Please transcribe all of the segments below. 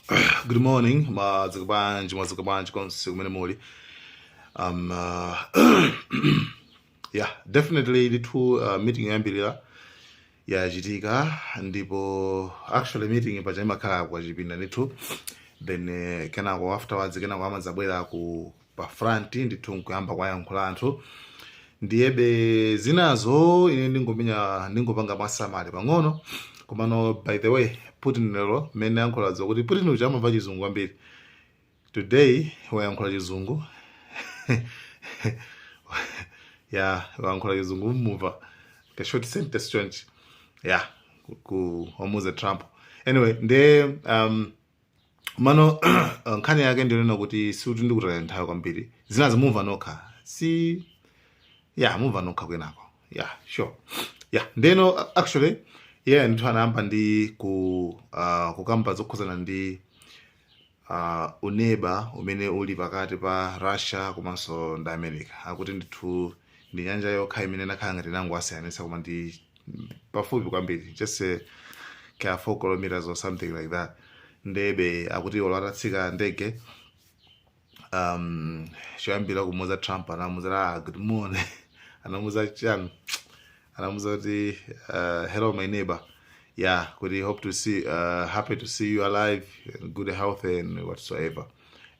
Good morning, mazikabanji konse kumene muli. Yeah, definitely the two meeting yambirira yachitika ndipo actually meeting paja imakhala kwa chipinda ndithu then kenako afterwards kenako amadzabwera ku pa front ndithu nkuyamba kwayankhula anthu ndiyebe zinazo ine ndingopanga masamali pang'ono komano by the way Putin lero mene yankhula zokuti Putin uja amamva chizungu kwambiri today wayankhula chizungu yeah wayankhula chizungu mumva ka short sentence chonchi yeah ku omuze Trump anyway nde mano nkhani yake ndionena kuti sikuti ndikutaya nthawi kwambiri zinazo mumva nokha si yeah mumva nokha kwenako yeah sure yeah ndeno actually yeah ndithu anayamba ndi kukamba zokhuzana ndi uneba umene uli pakati pa Russia komanso ndi America akuti ndithu ndi nyanja yokha imene nakhala ngati nangu asiyanisa koma ndi pafupi kwambiri just ka 4 kilometers or something like that ndebe akuti olatatsika ndege choyambira kumuza Trump anamuza good morning anamuza chan anamuza kuti hello my neighbor yeah kuti hope to see happy to see you alive and good health and whatsoever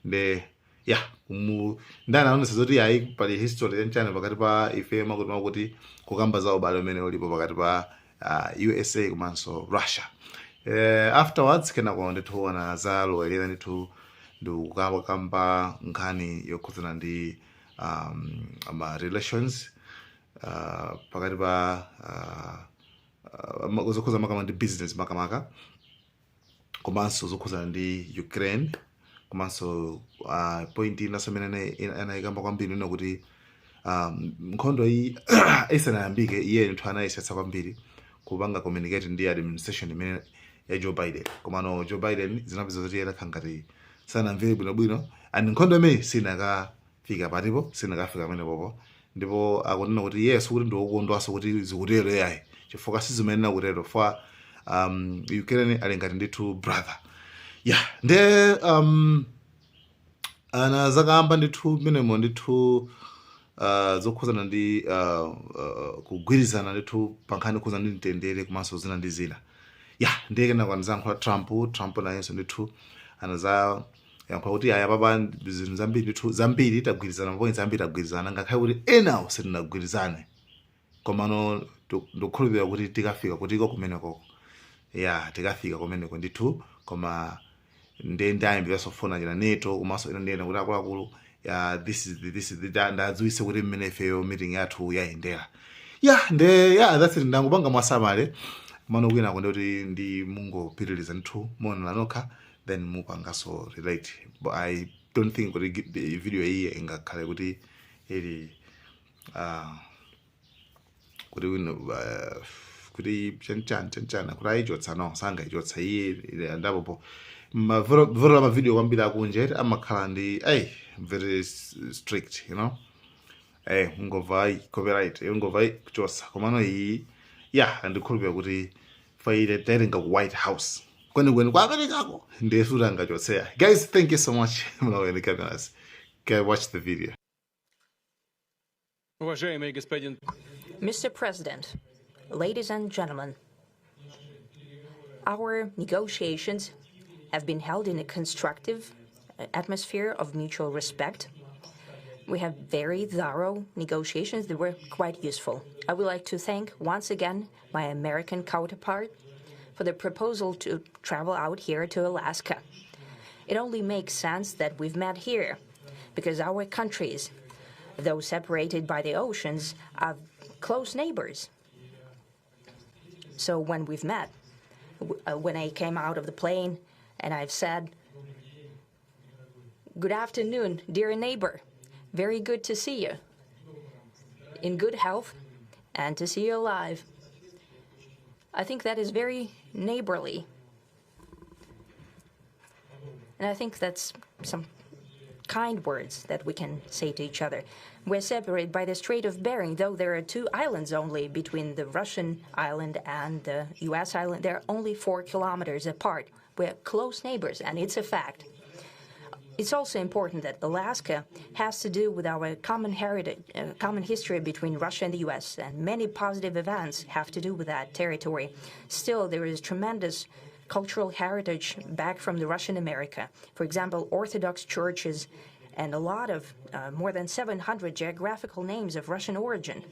nde yeah ndanaonesa zoti yayi pali history yanchani pakati pa ife makuti kukamba za ubale umene ulipo pakati pa USA komanso Russia afterwards kenako ndithuona za loyelera ndithu ndikukamba nkhani yokhuzana ndi ama relations pakati pa zokhuza makamaka ndi business makamaka komanso zokhuzana ndi Ukraine komanso point inaso imene anayikamba kwambiri ino kuti nkhondo iyi isanayambike iye ndithu anayesetsa kwambiri kupanga communicate ndi administration imene ya Joe Biden komano Joe Biden zinapeza zoti yena khangati sanamvere bwinobwino and nkhondo imene sinakafika patipo sinakafika pamene popo ndipo akunena kuti yes kuti ndiwokondwaso kuti zikutero yayi chifukwa sizimenena kutero fa Ukraine ali ngati ndithu brother yeah nde ana zakamba ndithu menemo ndithu zokhuzana ndi kugwirizana ndithu pankhani khuzana ndi mtendere komanso zina ndi zina yeah ndeke nakwanizankhula Trump nayenso ndithu anaza yankhula kuti aya papa zinthu zambiri ndithu zambiri tagwirizana point zambiri tagwirizana ngakhale kuti enawo sitinagwirizane komano ndikukhulupirira kuti tikafika kutiko kumeneko yeah tikafika kumeneko ndithu koma ndayambira sofona jina NATO komanso ina ndiyena kuti akuluakulu this is ndadziwise kuti mmene ifeyo meeting yathu yayendera yeah nde yeah that's it ndangopanga mwasamale mano kwina konde kuti ndi mungopitiriza ndithu mona nokha then mupangaso relate but I don't think kuti the video iyi ingakhale kuti ili kuti kuti chanchana kuti ayichotsa no sanga ichotsa iye ndapopo mavoro ma video kwambiri akunje amakhala ndi very strict you know ngova copyright ngova kuchosa komano iyi yeah ndikhulupirira kuti faile taringa ku White House kwani kwa America ndesura ngachotseya guys thank you so much mlawene cameras go watch the video. Mr. President, ladies and gentlemen, our negotiations have been held in a constructive atmosphere of mutual respect. We have very thorough negotiations that were quite useful. I would like to thank once again my American counterpart for the proposal to travel out here to Alaska. It only makes sense that we've met here because our countries, though separated by the oceans, are close neighbors. So when we've met, when I came out of the plane and I've said, "Good afternoon, dear neighbor. Very good to see you. In good health and to see you alive." I think that is very neighborly. And I think that's kind words that we can say to each other. We're separated by the Strait of Bering, though there are 2 islands only between the Russian island and the U.S. island. They're only 4 kilometers apart. We're close neighbors, and it's a fact. It's also important that Alaska has to do with our common heritage, common history between Russia and the U.S., and many positive events have to do with that territory. Still, there is tremendous cultural heritage back from the Russian America. For example, Orthodox churches and a lot of more than 700 geographical names of Russian origin.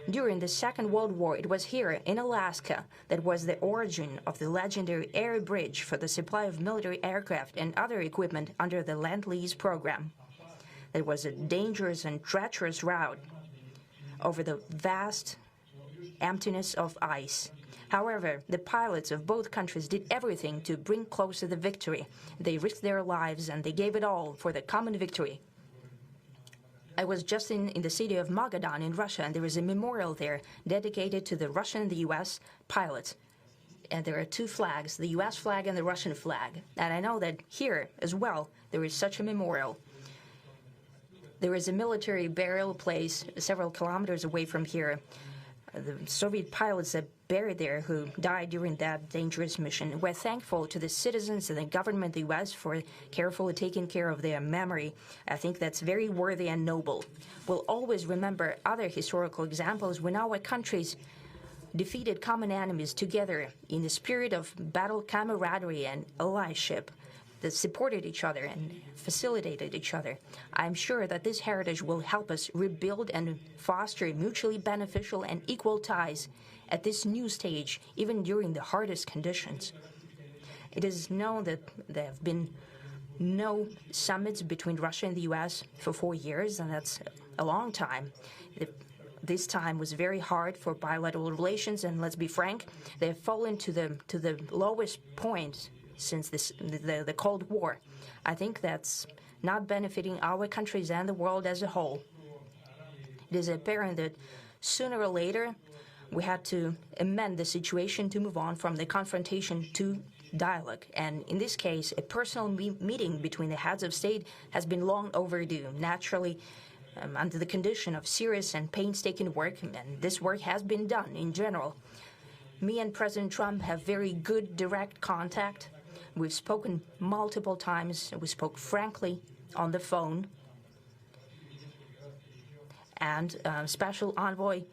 During the Second World War, it was here in Alaska that was the origin of the legendary air bridge for the supply of military aircraft and other equipment under the Lend-Lease program. It was a dangerous and treacherous route over the vast emptiness of ice. However, the pilots of both countries did everything to bring closer the victory. They risked their lives and they gave it all for the common victory. I was just in the city of Magadan in Russia, and there is a memorial there dedicated to the Russian and the U.S. pilots. And there are 2 flags, the U.S. flag and the Russian flag. And I know that here as well there is such a memorial. There is a military burial place several kilometers away from here. The Soviet pilots that buried there who died during that dangerous mission. We're thankful to the citizens and the government of the U.S. for carefully taking care of their memory. I think that's very worthy and noble. We'll always remember other historical examples when our countries defeated common enemies together in the spirit of battle camaraderie and allyship that supported each other and facilitated each other. I'm sure that this heritage will help us rebuild and foster mutually beneficial and equal ties at this new stage, even during the hardest conditions. It is known that there have been no summits between Russia and the U.S. for 4 years, and that's a long time. This time was very hard for bilateral relations, and let's be frank, they've fallen to the lowest point since the Cold War. I think that's not benefiting our countries and the world as a whole. It is apparent that sooner or later we had to amend the situation to move on from the confrontation to dialogue. And in this case, a personal meeting between the heads of state has been long overdue, naturally under the condition of serious and painstaking work, and this work has been done in general. Me and President Trump have very good direct contact. We've spoken multiple times. We spoke frankly on the phone. And Special Envoy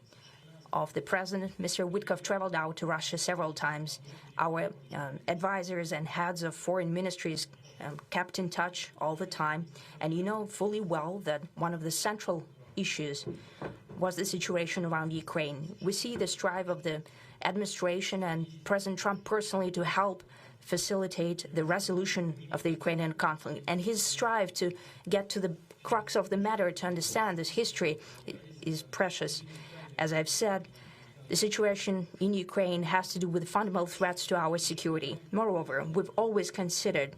of the President, Mr. Witkoff, traveled out to Russia several times. Our advisors and heads of foreign ministries kept in touch all the time. And you know fully well that one of the central issues was the situation around Ukraine. We see the strive of the administration and President Trump personally to help facilitate the resolution of the Ukrainian conflict. And his strive to get to the crux of the matter, to understand this history, is precious. As I've said, the situation in Ukraine has to do with fundamental threats to our security. Moreover, we've always considered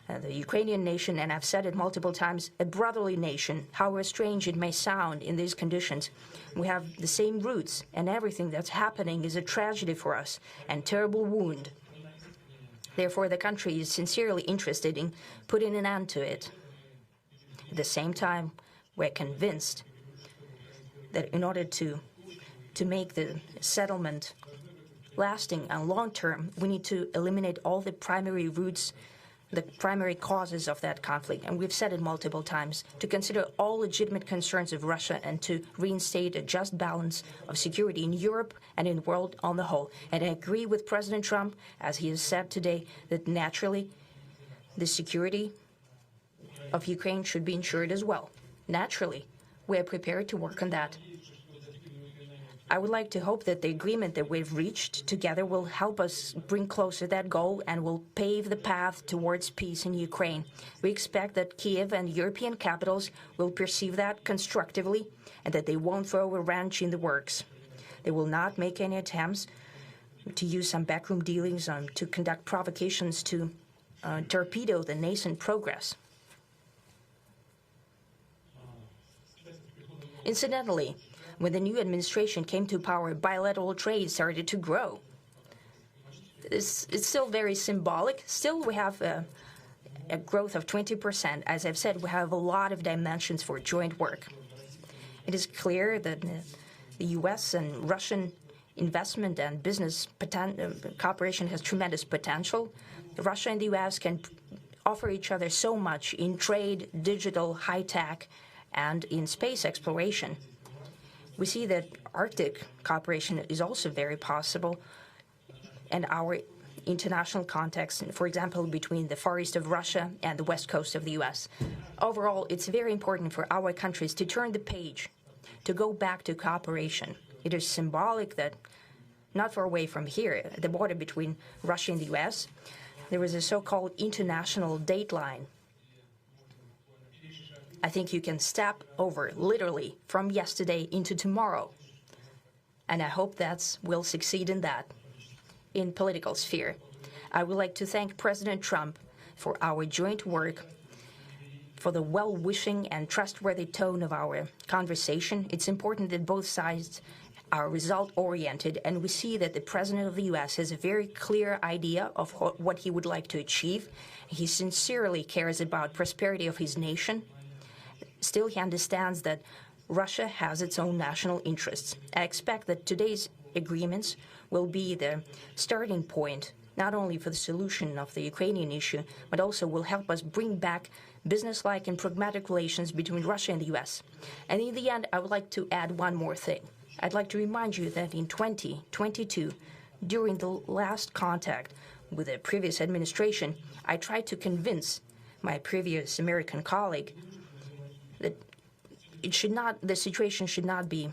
the Ukrainian nation, and I've said it multiple times, a brotherly nation, however strange it may sound in these conditions. We have the same roots, and everything that's happening is a tragedy for us and terrible wound. Therefore, the country is sincerely interested in putting an end to it. At the same time, we're convinced that in order to make the settlement lasting and long-term, we need to eliminate all the primary roots, the primary causes of that conflict. And we've said it multiple times, to consider all legitimate concerns of Russia and to reinstate a just balance of security in Europe and in the world on the whole. And I agree with President Trump, as he has said today, that naturally the security of Ukraine should be ensured as well. Naturally, we are prepared to work on that. I would like to hope that the agreement that we've reached together will help us bring closer that goal and will pave the path towards peace in Ukraine. We expect that Kiev and European capitals will perceive that constructively and that they won't throw a wrench in the works. They will not make any attempts to use some backroom dealings to conduct provocations to torpedo the nascent progress. Incidentally, when the new administration came to power, bilateral trade started to grow. It's still very symbolic. Still, we have a growth of 20%. As I've said, we have a lot of dimensions for joint work. It is clear that the U.S. and Russian investment and business cooperation has tremendous potential. Russia and the U.S. can offer each other so much in trade, digital, high-tech, and in space exploration. We see that Arctic cooperation is also very possible, and our international context, for example, between the far east of Russia and the west coast of the U.S. Overall, it's very important for our countries to turn the page, to go back to cooperation. It is symbolic that not far away from here, at the border between Russia and the U.S., there was a so-called international date line. I think you can step over, literally, from yesterday into tomorrow. And I hope that we'll succeed in that, in political sphere. I would like to thank President Trump for our joint work, for the well-wishing and trustworthy tone of our conversation. It's important that both sides are result-oriented, and we see that the President of the U.S. has a very clear idea of what he would like to achieve. He sincerely cares about prosperity of his nation. Still, he understands that Russia has its own national interests. I expect that today's agreements will be the starting point, not only for the solution of the Ukrainian issue, but also will help us bring back business-like and pragmatic relations between Russia and the U.S. And in the end, I would like to add one more thing. I'd like to remind you that in 2022, during the last contact with the previous administration, I tried to convince my previous American colleague that the situation should not be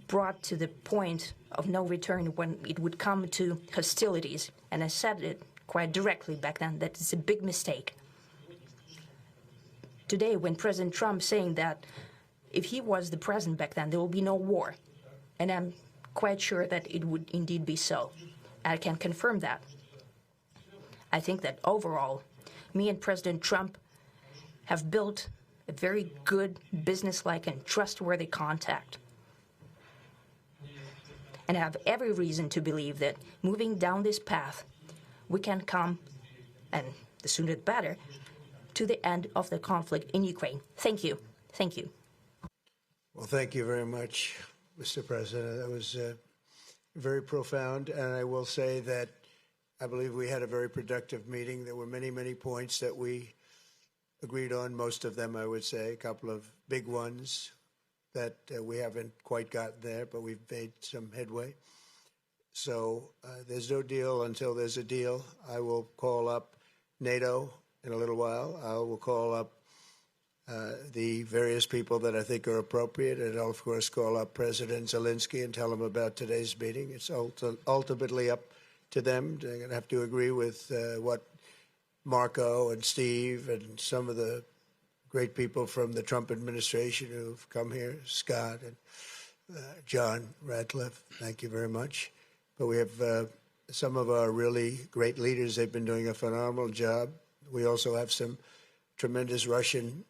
brought to the point of no return when it would come to hostilities. And I said it quite directly back then, that it's a big mistake. Today, when President Trump saying that if he was the president back then, there will be no war. And I'm quite sure that it would indeed be so. I can confirm that. I think that overall, me and President Trump have built a very good, business-like and trustworthy contact. And I have every reason to believe that moving down this path, we can come, and the sooner the better, to the end of the conflict in Ukraine. Thank you. Thank you. Well, thank you very much, Mr. President. That was very profound. And I will say that I believe we had a very productive meeting. There were many, many points that we agreed on, most of them, I would say, a couple of big ones that we haven't quite gotten there, but we've made some headway. So there's no deal until there's a deal. I will call up NATO in a little while. I will call up the various people that I think are appropriate, and I'll, of course, call up President Zelensky and tell him about today's meeting. It's ultimately up to them. They're going to have to agree with what Marco and Steve and some of the great people from the Trump administration who've come here, Scott and John Radcliffe, thank you very much. But we have some of our really great leaders. They've been doing a phenomenal job. We also have some tremendous Russian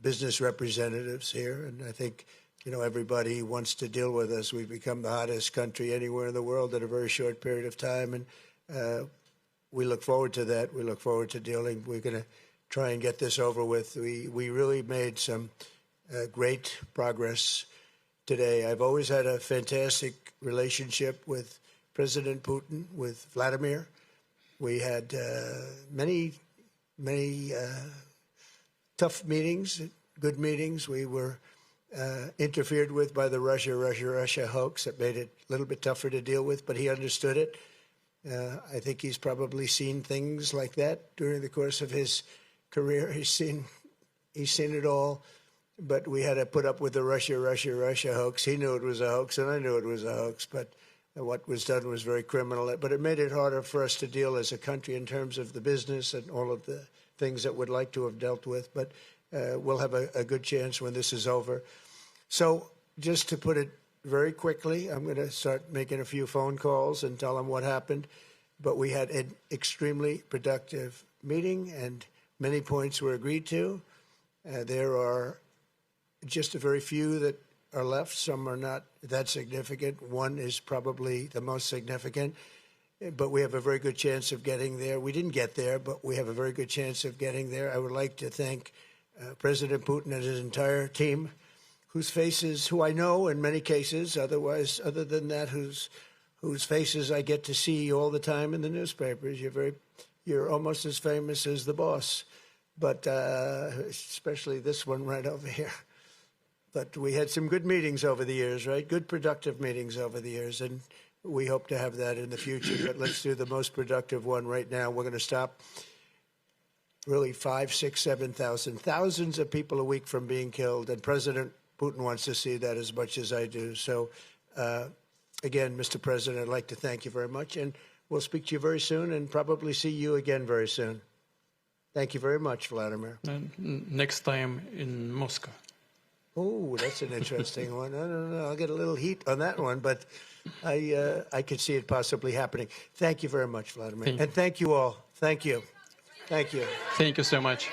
business representatives here, and I think, you know, everybody wants to deal with us. We've become the hottest country anywhere in the world in a very short period of time, and we look forward to that. We look forward to dealing. We're going to try and get this over with. We really made some great progress today. I've always had a fantastic relationship with President Putin, with Vladimir. We had many tough meetings, good meetings. We were interfered with by the Russia hoax. That made it a little bit tougher to deal with, but he understood it. I think he's probably seen things like that during the course of his career. He's seen it all, but we had to put up with the Russia hoax. He knew it was a hoax, and I knew it was a hoax, but what was done was very criminal. But it made it harder for us to deal as a country in terms of the business and all of the things that we'd like to have dealt with. But we'll have a good chance when this is over. So just to put it very quickly, I'm going to start making a few phone calls and tell them what happened. But we had an extremely productive meeting, and many points were agreed to. There are just a very few that are left. Some are not that significant. One is probably the most significant. but we have a very good chance of getting there. We didn't get there, but we have a very good chance of getting there. I would like to thank President Putin and his entire team, whose faces, who I know in many cases, other than that, whose faces I get to see all the time in the newspapers. You're almost as famous as the boss, but especially this one right over here. But we had some good meetings over the years, right? Good, productive meetings over the years, and we hope to have that in the future. But let's do the most productive one right now. We're going to stop really 5, 6, 7,000, thousands of people a week from being killed, and President Putin wants to see that as much as I do. So, again, Mr. President, I'd like to thank you very much, and we'll speak to you very soon and probably see you again very soon. Thank you very much, Vladimir. Next time in Moscow. Oh, that's an interesting one. I don't know. I'll get a little heat on that one, but I could see it possibly happening. Thank you very much, Vladimir. And thank you all. Thank you. Thank you. Thank you so much.